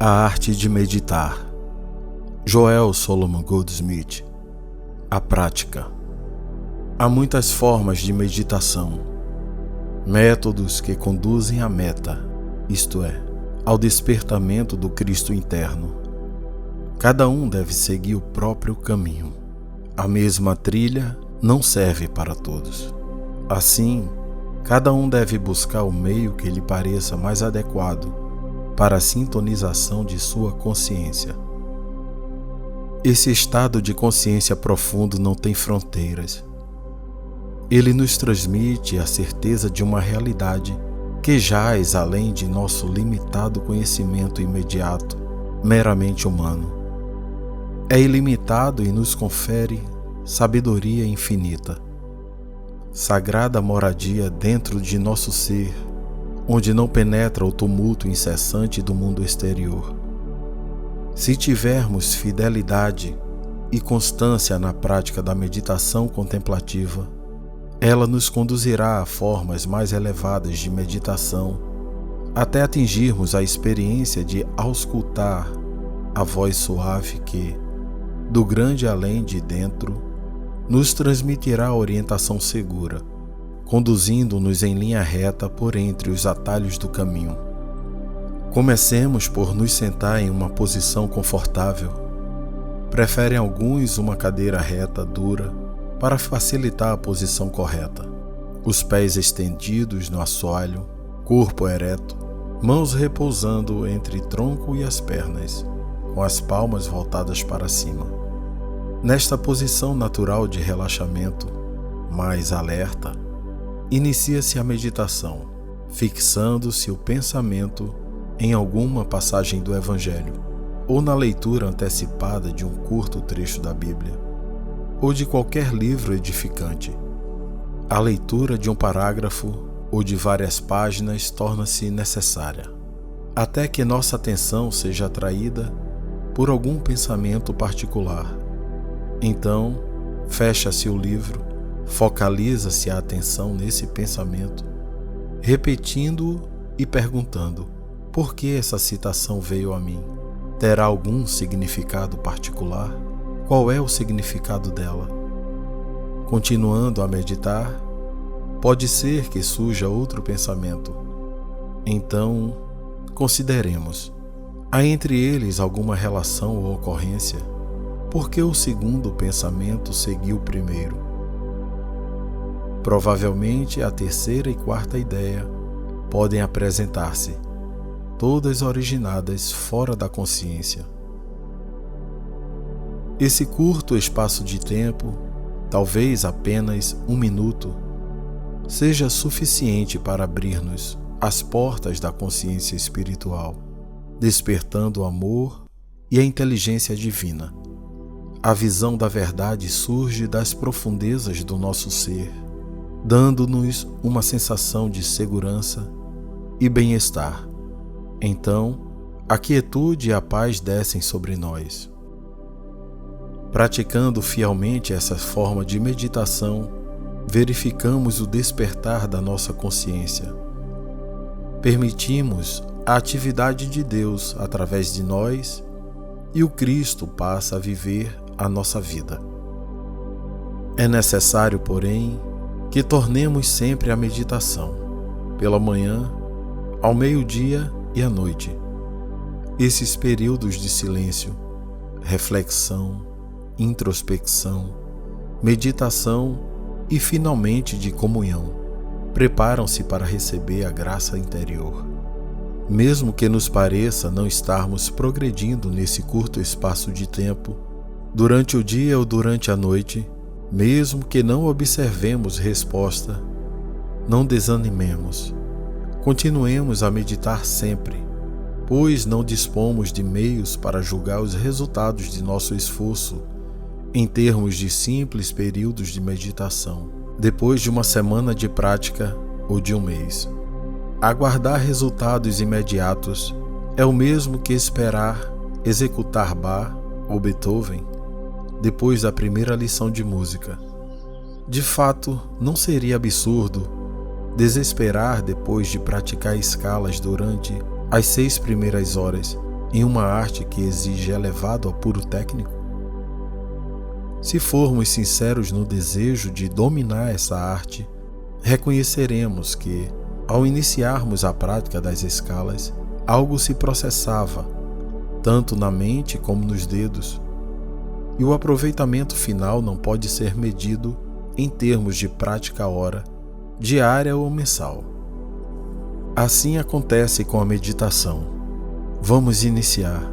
A arte de meditar. Joel Solomon Goldsmith. A prática. Há muitas formas de meditação, métodos que conduzem à meta, isto é, ao despertamento do Cristo interno. Cada um deve seguir o próprio caminho. A mesma trilha não serve para todos. Assim, cada um deve buscar o meio que lhe pareça mais adequado para a sintonização de sua consciência. Esse estado de consciência profundo não tem fronteiras. Ele nos transmite a certeza de uma realidade que jaz além de nosso limitado conhecimento imediato, meramente humano. É ilimitado e nos confere sabedoria infinita, sagrada moradia dentro de nosso ser, onde não penetra o tumulto incessante do mundo exterior. Se tivermos fidelidade e constância na prática da meditação contemplativa, ela nos conduzirá a formas mais elevadas de meditação, até atingirmos a experiência de auscultar a voz suave que, do grande além de dentro, nos transmitirá orientação segura, conduzindo-nos em linha reta por entre os atalhos do caminho. Comecemos por nos sentar em uma posição confortável. Preferem alguns uma cadeira reta, dura, para facilitar a posição correta. Os pés estendidos no assoalho, corpo ereto, mãos repousando entre tronco e as pernas, com as palmas voltadas para cima. Nesta posição natural de relaxamento, mais alerta, inicia-se a meditação, fixando-se o pensamento em alguma passagem do Evangelho, ou na leitura antecipada de um curto trecho da Bíblia, ou de qualquer livro edificante. A leitura de um parágrafo ou de várias páginas torna-se necessária, até que nossa atenção seja atraída por algum pensamento particular. Então, fecha-se o livro, focaliza-se a atenção nesse pensamento, repetindo-o e perguntando: por que essa citação veio a mim? Terá algum significado particular? Qual é o significado dela? Continuando a meditar, pode ser que surja outro pensamento. Então, consideremos: há entre eles alguma relação ou ocorrência? Por que o segundo pensamento seguiu o primeiro? Provavelmente a terceira e quarta ideia podem apresentar-se, todas originadas fora da consciência. Esse curto espaço de tempo, talvez apenas 1 minuto, seja suficiente para abrir-nos as portas da consciência espiritual, despertando o amor e a inteligência divina. A visão da verdade surge das profundezas do nosso ser, dando-nos uma sensação de segurança e bem-estar. Então, a quietude e a paz descem sobre nós. Praticando fielmente essa forma de meditação, verificamos o despertar da nossa consciência. Permitimos a atividade de Deus através de nós e o Cristo passa a viver a nossa vida. É necessário, porém, que tornemos sempre a meditação, pela manhã, ao meio-dia e à noite. Esses períodos de silêncio, reflexão, introspecção, meditação e finalmente de comunhão preparam-se para receber a graça interior. Mesmo que nos pareça não estarmos progredindo nesse curto espaço de tempo, durante o dia ou durante a noite, mesmo que não observemos resposta, não desanimemos. Continuemos a meditar sempre, pois não dispomos de meios para julgar os resultados de nosso esforço em termos de simples períodos de meditação, depois de uma semana de prática ou de um mês. Aguardar resultados imediatos é o mesmo que esperar executar Bach ou Beethoven depois da primeira lição de música. De fato, não seria absurdo desesperar depois de praticar escalas durante as 6 primeiras horas, em uma arte que exige elevado apuro técnico? Se formos sinceros no desejo de dominar essa arte, reconheceremos que, ao iniciarmos a prática das escalas, algo se processava, tanto na mente como nos dedos, e o aproveitamento final não pode ser medido em termos de prática hora, diária ou mensal. Assim acontece com a meditação. Vamos iniciar.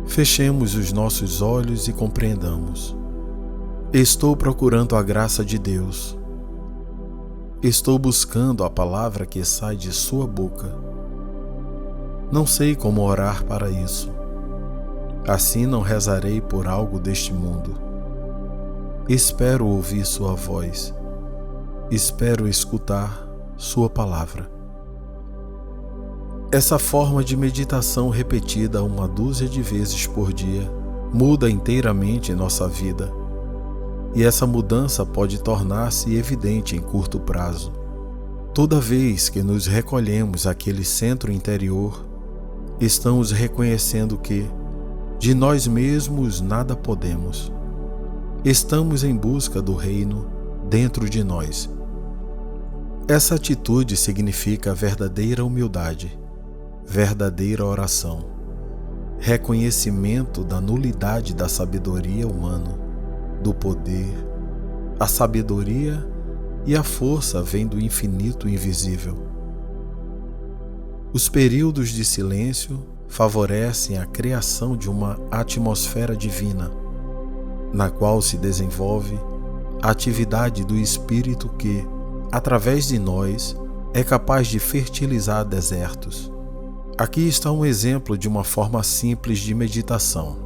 Fechemos os nossos olhos e compreendamos. Estou procurando a graça de Deus. Estou buscando a palavra que sai de sua boca. Não sei como orar para isso. Assim não rezarei por algo deste mundo. Espero ouvir sua voz. Espero escutar sua palavra. Essa forma de meditação repetida 1 dúzia de vezes por dia muda inteiramente nossa vida. E essa mudança pode tornar-se evidente em curto prazo. Toda vez que nos recolhemos àquele centro interior, estamos reconhecendo que, de nós mesmos, nada podemos. Estamos em busca do reino dentro de nós. Essa atitude significa verdadeira humildade, verdadeira oração, reconhecimento da nulidade da sabedoria humana, do poder. A sabedoria e a força vêm do infinito invisível. Os períodos de silêncio favorecem a criação de uma atmosfera divina, na qual se desenvolve a atividade do Espírito que, através de nós, é capaz de fertilizar desertos. Aqui está um exemplo de uma forma simples de meditação.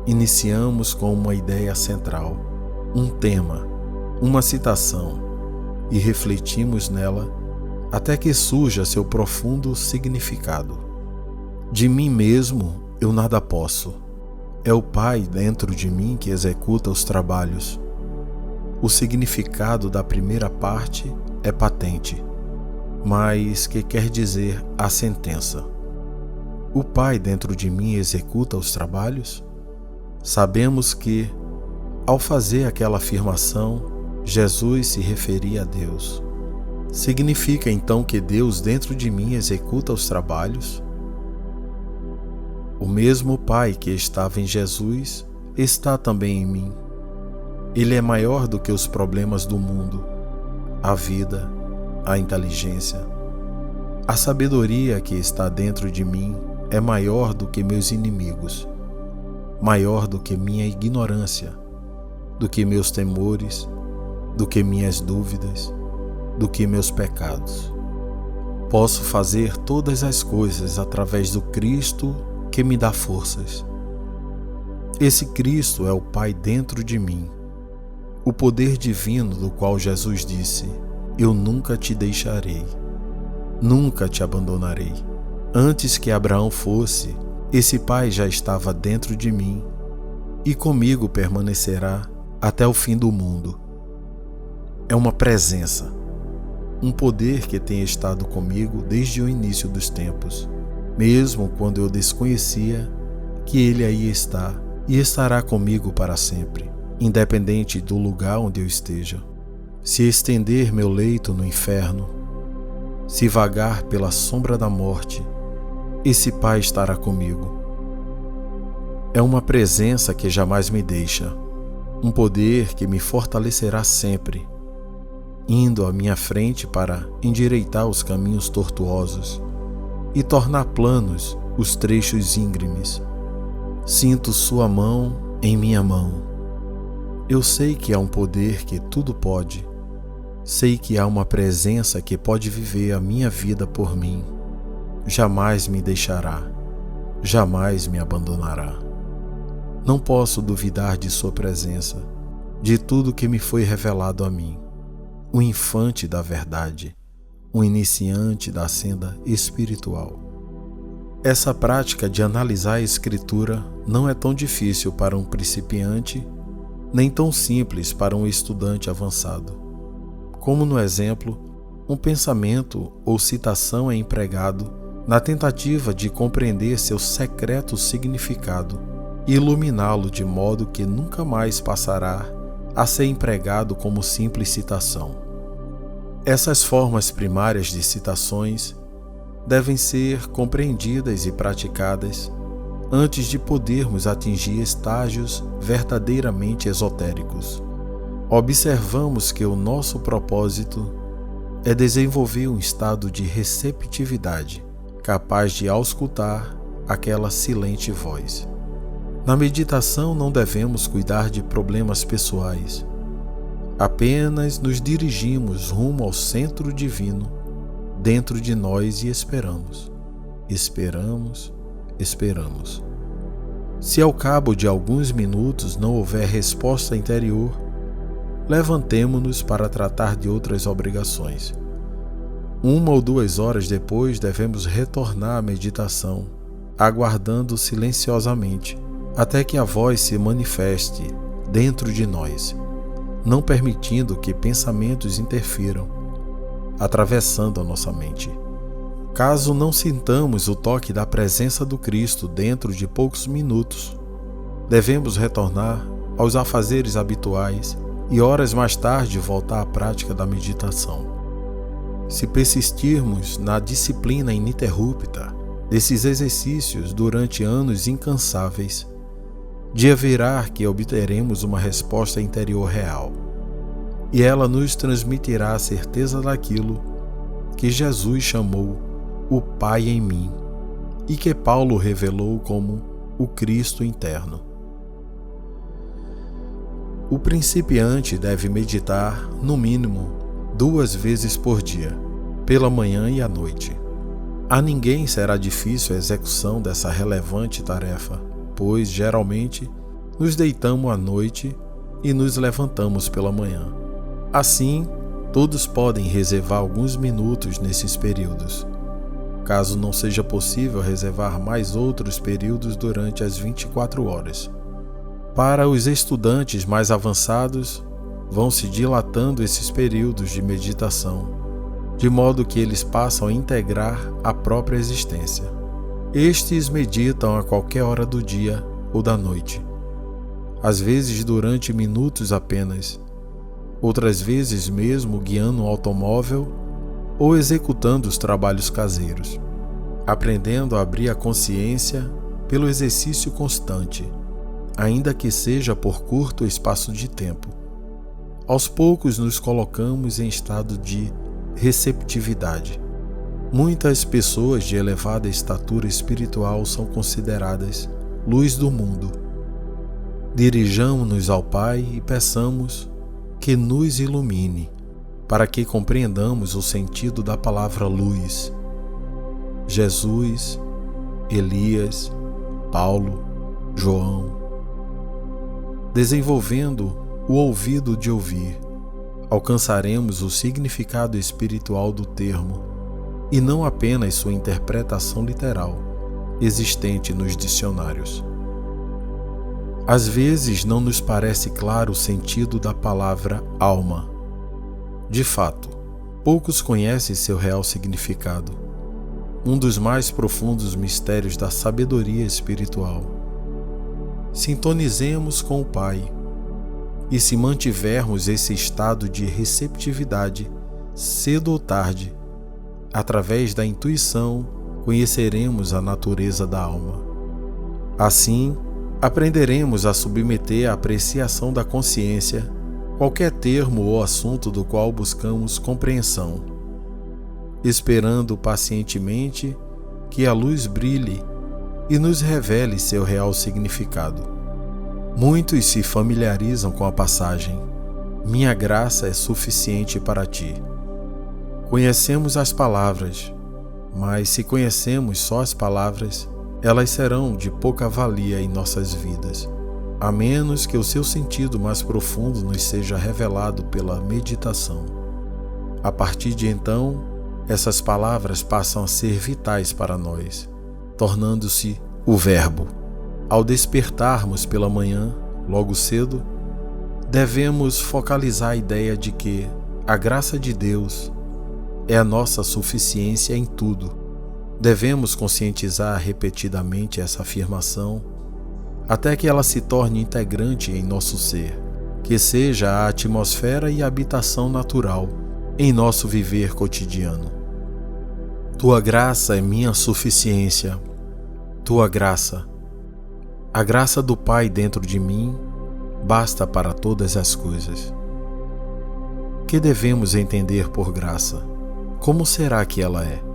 Iniciamos com uma ideia central, um tema, uma citação, e refletimos nela até que surja seu profundo significado. De mim mesmo eu nada posso. É o Pai dentro de mim que executa os trabalhos. O significado da primeira parte é patente, mas que quer dizer a sentença. O Pai dentro de mim executa os trabalhos? Sabemos que, ao fazer aquela afirmação, Jesus se referia a Deus. Significa então que Deus dentro de mim executa os trabalhos? O mesmo Pai que estava em Jesus está também em mim. Ele é maior do que os problemas do mundo, a vida, a inteligência. A sabedoria que está dentro de mim é maior do que meus inimigos, maior do que minha ignorância, do que meus temores, do que minhas dúvidas, do que meus pecados. Posso fazer todas as coisas através do Cristo que me dá forças. Esse Cristo é o Pai dentro de mim, o poder divino do qual Jesus disse: eu nunca te deixarei, nunca te abandonarei. Antes que Abraão fosse, esse Pai já estava dentro de mim e comigo permanecerá até o fim do mundo. É uma presença, um poder que tem estado comigo desde o início dos tempos, mesmo quando eu desconhecia que Ele aí está e estará comigo para sempre, independente do lugar onde eu esteja. Se estender meu leito no inferno, se vagar pela sombra da morte, esse Pai estará comigo. É uma presença que jamais me deixa, um poder que me fortalecerá sempre, indo à minha frente para endireitar os caminhos tortuosos e tornar planos os trechos íngremes. Sinto sua mão em minha mão. Eu sei que há um poder que tudo pode. Sei que há uma presença que pode viver a minha vida por mim. Jamais me deixará, jamais me abandonará. Não posso duvidar de sua presença, de tudo que me foi revelado a mim. O infante da verdade, o iniciante da senda espiritual. Essa prática de analisar a Escritura não é tão difícil para um principiante, nem tão simples para um estudante avançado. Como no exemplo, um pensamento ou citação é empregado na tentativa de compreender seu secreto significado e iluminá-lo de modo que nunca mais passará a ser empregado como simples citação. Essas formas primárias de citações devem ser compreendidas e praticadas antes de podermos atingir estágios verdadeiramente esotéricos. Observamos que o nosso propósito é desenvolver um estado de receptividade, capaz de auscultar aquela silente voz. Na meditação não devemos cuidar de problemas pessoais. Apenas nos dirigimos rumo ao centro divino dentro de nós e esperamos. Esperamos. Se ao cabo de alguns minutos não houver resposta interior, levantemo-nos para tratar de outras obrigações. 1 ou 2 horas depois devemos retornar à meditação, aguardando silenciosamente até que a voz se manifeste dentro de nós, não permitindo que pensamentos interfiram, atravessando a nossa mente. Caso não sintamos o toque da presença do Cristo dentro de poucos minutos, devemos retornar aos afazeres habituais e horas mais tarde voltar à prática da meditação. Se persistirmos na disciplina ininterrupta desses exercícios durante anos incansáveis, dia virá que obteremos uma resposta interior real, e ela nos transmitirá a certeza daquilo que Jesus chamou o Pai em mim e que Paulo revelou como o Cristo interno. O principiante deve meditar, no mínimo, 2 vezes por dia, pela manhã e à noite. A ninguém será difícil a execução dessa relevante tarefa, pois, geralmente, nos deitamos à noite e nos levantamos pela manhã. Assim, todos podem reservar alguns minutos nesses períodos. Caso não seja possível reservar mais outros períodos durante as 24 horas. Para os estudantes mais avançados, vão se dilatando esses períodos de meditação, de modo que eles passam a integrar a própria existência. Estes meditam a qualquer hora do dia ou da noite, às vezes durante minutos apenas, outras vezes mesmo guiando um automóvel ou executando os trabalhos caseiros, aprendendo a abrir a consciência pelo exercício constante, ainda que seja por curto espaço de tempo. Aos poucos nos colocamos em estado de receptividade. Muitas pessoas de elevada estatura espiritual são consideradas luz do mundo. Dirijamo-nos ao Pai e peçamos que nos ilumine, para que compreendamos o sentido da palavra luz. Jesus, Elias, Paulo, João. Desenvolvendo o ouvido de ouvir, alcançaremos o significado espiritual do termo e não apenas sua interpretação literal, existente nos dicionários. Às vezes não nos parece claro o sentido da palavra alma. De fato, poucos conhecem seu real significado, um dos mais profundos mistérios da sabedoria espiritual. Sintonizemos com o Pai, e se mantivermos esse estado de receptividade, cedo ou tarde, através da intuição, conheceremos a natureza da alma. Assim, aprenderemos a submeter à apreciação da consciência qualquer termo ou assunto do qual buscamos compreensão, esperando pacientemente que a luz brilhe e nos revele seu real significado. Muitos se familiarizam com a passagem: minha graça é suficiente para ti. Conhecemos as palavras, mas se conhecemos só as palavras, elas serão de pouca valia em nossas vidas, a menos que o seu sentido mais profundo nos seja revelado pela meditação. A partir de então, essas palavras passam a ser vitais para nós, tornando-se o Verbo. Ao despertarmos pela manhã, logo cedo, devemos focalizar a ideia de que a graça de Deus é a nossa suficiência em tudo, Devemos conscientizar repetidamente essa afirmação até que ela se torne integrante em nosso ser, que seja a atmosfera e a habitação natural em nosso viver cotidiano. Tua graça é minha suficiência. Tua graça, a graça do Pai dentro de mim, basta para todas as coisas. Que devemos entender por graça? Como será que ela é?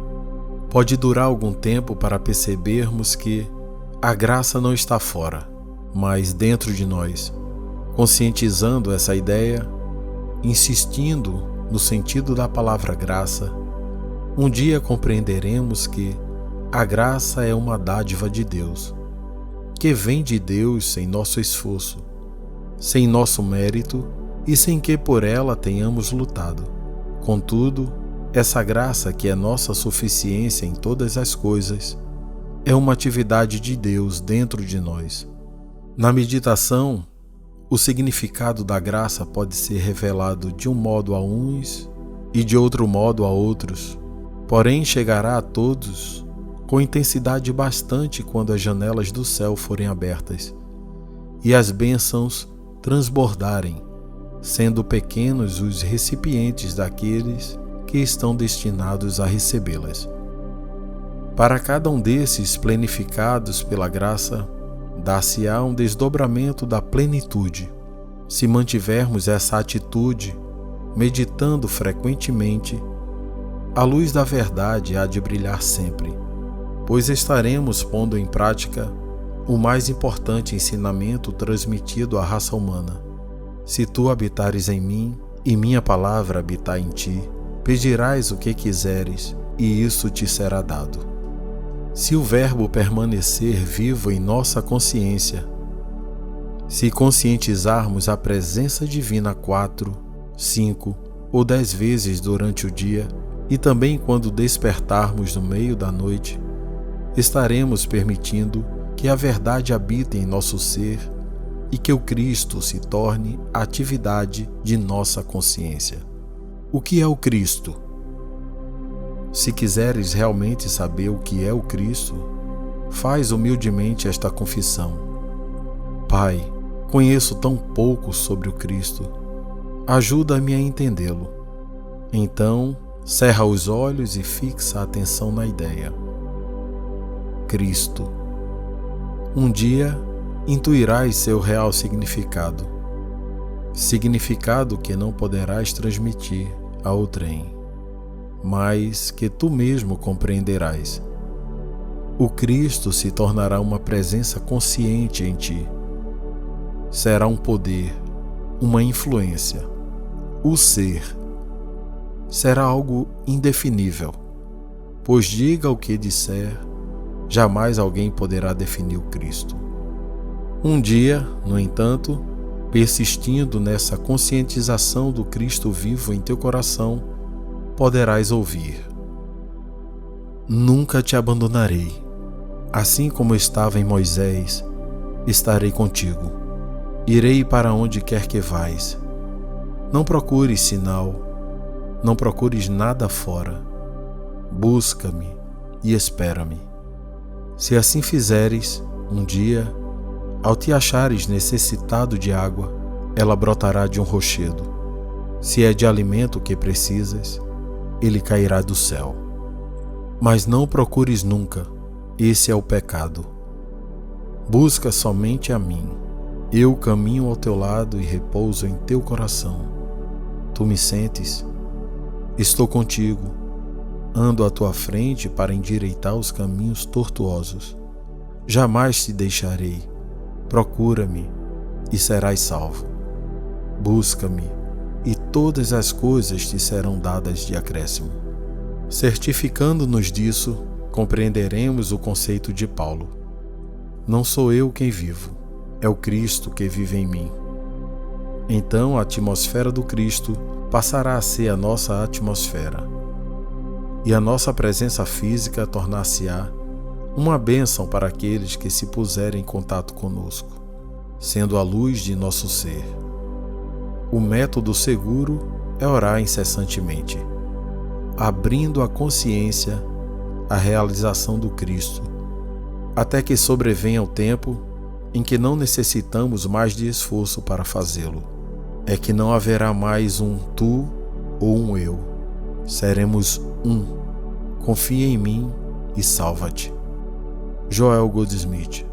Pode durar algum tempo para percebermos que a graça não está fora, mas dentro de nós. Conscientizando essa ideia, insistindo no sentido da palavra graça, um dia compreenderemos que a graça é uma dádiva de Deus, que vem de Deus sem nosso esforço, sem nosso mérito e sem que por ela tenhamos lutado. Contudo, essa graça, que é nossa suficiência em todas as coisas, é uma atividade de Deus dentro de nós. Na meditação, o significado da graça pode ser revelado de um modo a uns e de outro modo a outros, porém chegará a todos com intensidade bastante quando as janelas do céu forem abertas e as bênçãos transbordarem, sendo pequenos os recipientes daqueles que estão destinados a recebê-las. Para cada um desses plenificados pela graça, dar-se-á um desdobramento da plenitude, se mantivermos essa atitude, meditando frequentemente. A luz da verdade há de brilhar sempre, pois estaremos pondo em prática o mais importante ensinamento transmitido à raça humana. Se tu habitares em mim e minha palavra habitar em ti, pedirás o que quiseres e isso te será dado. Se o Verbo permanecer vivo em nossa consciência, se conscientizarmos a presença divina 4, 5 ou 10 vezes durante o dia e também quando despertarmos no meio da noite, estaremos permitindo que a verdade habite em nosso ser e que o Cristo se torne a atividade de nossa consciência. O que é o Cristo? Se quiseres realmente saber o que é o Cristo, faz humildemente esta confissão: Pai, conheço tão pouco sobre o Cristo, ajuda-me a entendê-lo. Então, cerra os olhos e fixa a atenção na ideia. Cristo. Um dia, intuirás seu real significado, significado que não poderás transmitir a outrem, mas que tu mesmo compreenderás. O Cristo se tornará uma presença consciente em ti. Será um poder, uma influência. O ser será algo indefinível, pois diga o que disser, jamais alguém poderá definir o Cristo. Um dia, no entanto, persistindo nessa conscientização do Cristo vivo em teu coração, poderás ouvir: Nunca te abandonarei. Assim como estava em Moisés, estarei contigo. Irei para onde quer que vais. Não procures sinal, não procures nada fora. Busca-me e espera-me. Se assim fizeres, um dia, ao te achares necessitado de água, ela brotará de um rochedo. Se é de alimento que precisas, ele cairá do céu. Mas não o procures nunca, esse é o pecado. Busca somente a mim. Eu caminho ao teu lado e repouso em teu coração. Tu me sentes? Estou contigo. Ando à tua frente para endireitar os caminhos tortuosos. Jamais te deixarei. Procura-me e serás salvo. Busca-me e todas as coisas te serão dadas de acréscimo. Certificando-nos disso, compreenderemos o conceito de Paulo. Não sou eu quem vivo, é o Cristo que vive em mim. Então a atmosfera do Cristo passará a ser a nossa atmosfera, e a nossa presença física tornar-se-á uma bênção para aqueles que se puserem em contato conosco, sendo a luz de nosso ser. O método seguro é orar incessantemente, abrindo a consciência a realização do Cristo, até que sobrevenha o tempo em que não necessitamos mais de esforço para fazê-lo. É que não haverá mais um tu ou um eu. Seremos um. Confia em mim e salva-te. Joel Goldsmith.